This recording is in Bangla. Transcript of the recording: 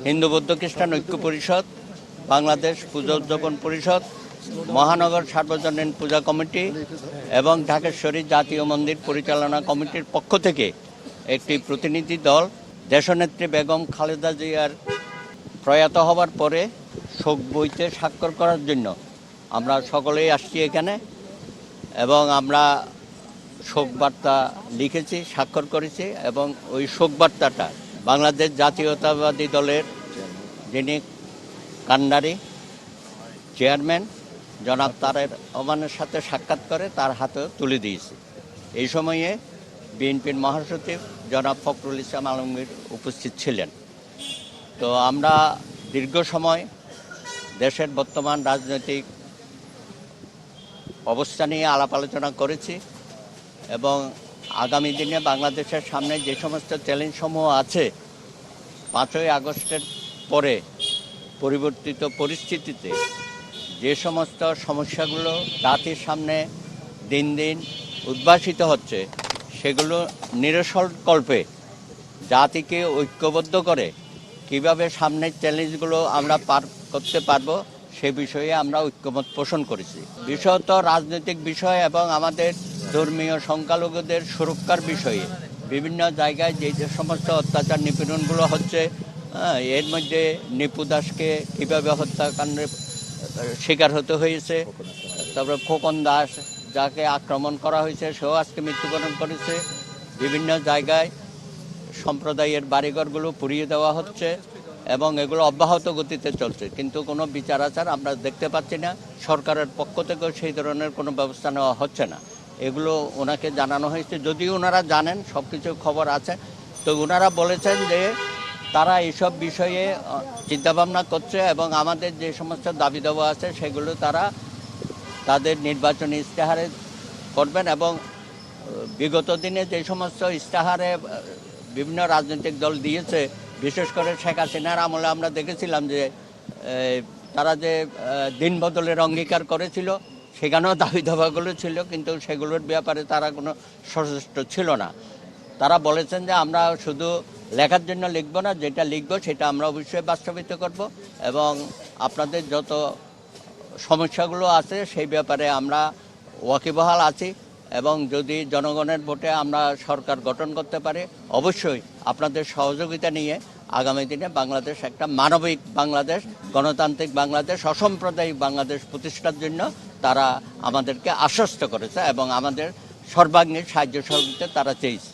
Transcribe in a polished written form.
হিন্দু বৌদ্ধ খ্রিস্টান ঐক্য পরিষদ, বাংলাদেশ পূজা উদযাপন পরিষদ, মহানগর সার্বজনীন পূজা কমিটি এবং ঢাকেশ্বরী জাতীয় মন্দির পরিচালনা কমিটির পক্ষ থেকে একটি প্রতিনিধি দল দেশনেত্রী বেগম খালেদা জিয়ার প্রয়াত হবার পরে শোক বইতে স্বাক্ষর করার জন্য আমরা সকলেই আসছি এখানে এবং আমরা শোক বার্তা লিখেছি, স্বাক্ষর করেছি এবং ওই শোক বার্তাটা বাংলাদেশ জাতীয়তাবাদী দলের যিনি কান্ডারি চেয়ারম্যান জনাব তারেক রহমানের সাথে সাক্ষাৎ করে তার হাতে তুলে দিয়েছি। এই সময়ে বিএনপির মহাসচিব জনাব ফখরুল ইসলাম আলমগীর উপস্থিত ছিলেন। তো আমরা দীর্ঘ সময় দেশের বর্তমান রাজনৈতিক অবস্থা নিয়ে আলাপ আলোচনা করেছি এবং আগামী দিনে বাংলাদেশের সামনে যে সমস্ত চ্যালেঞ্জসমূহ আছে 5ই আগস্টের পরে পরিবর্তিত পরিস্থিতিতে যে সমস্ত সমস্যাগুলো জাতির সামনে দিন দিন উদ্ভাসিত হচ্ছে সেগুলো নিরসনকল্পে জাতিকে ঐক্যবদ্ধ করে কিভাবে সামনের চ্যালেঞ্জগুলো আমরা পার করতে পারবো সে বিষয়ে আমরা ঐক্যমত পোষণ করেছি। বিশেষত রাজনৈতিক বিষয় এবং আমাদের ধর্মীয় সংখ্যালঘুদের সুরক্ষার বিষয়ে বিভিন্ন জায়গায় যে সমস্ত অত্যাচার নিপীড়নগুলো হচ্ছে, এর মধ্যে নিপু দাসকে কীভাবে হত্যাকাণ্ডের শিকার হতে হয়েছে, তারপরে খোকন দাস যাকে আক্রমণ করা হয়েছে সেও আজকে মৃত্যুবরণ করেছে। বিভিন্ন জায়গায় সম্প্রদায়ের বাড়িঘরগুলো পুড়িয়ে দেওয়া হচ্ছে এবং এগুলো অব্যাহত গতিতে চলছে, কিন্তু কোনো বিচার আচার আমরা দেখতে পাচ্ছি না। সরকারের পক্ষ থেকেও সেই ধরনের কোনো ব্যবস্থা নেওয়া হচ্ছে না। এগুলো ওনাকে জানানো হয়েছে, যদিও ওনারা জানেন, সব কিছু খবর আছে। তো ওনারা বলেছেন যে তারা এইসব বিষয়ে চিন্তাভাবনা করছে এবং আমাদের যে সমস্ত দাবি দাওয়া আছে সেগুলো তারা তাদের নির্বাচনী ইশতেহারে করবেন এবং বিগত দিনে যে সমস্ত ইশতেহারে বিভিন্ন রাজনৈতিক দল দিয়েছে, বিশেষ করে শেখ হাসিনার আমলে আমরা দেখেছিলাম যে তারা যে দিন বদলের অঙ্গীকার করেছিল সেখানেও দাবি দাবাগুলো ছিল, কিন্তু সেগুলোর ব্যাপারে তারা কোনো সচেষ্ট ছিল না। তারা বলেছেন যে আমরা শুধু লেখার জন্য লিখব না, যেটা লিখব সেটা আমরা অবশ্যই বাস্তবায়িত করব এবং আপনাদের যত সমস্যাগুলো আছে সেই ব্যাপারে আমরা ওয়াকিবহাল আছি এবং যদি জনগণের ভোটে আমরা সরকার গঠন করতে পারি অবশ্যই আপনাদের সহযোগিতা নিয়ে আগামী দিনে বাংলাদেশ একটা মানবিক বাংলাদেশ, গণতান্ত্রিক বাংলাদেশ, অসাম্প্রদায়িক বাংলাদেশ প্রতিষ্ঠার জন্য তারা আমাদেরকে আশ্বস্ত করেছে এবং আমাদের সর্বাঙ্গীন সাহায্য সহযোগিতা তারা চেয়েছে।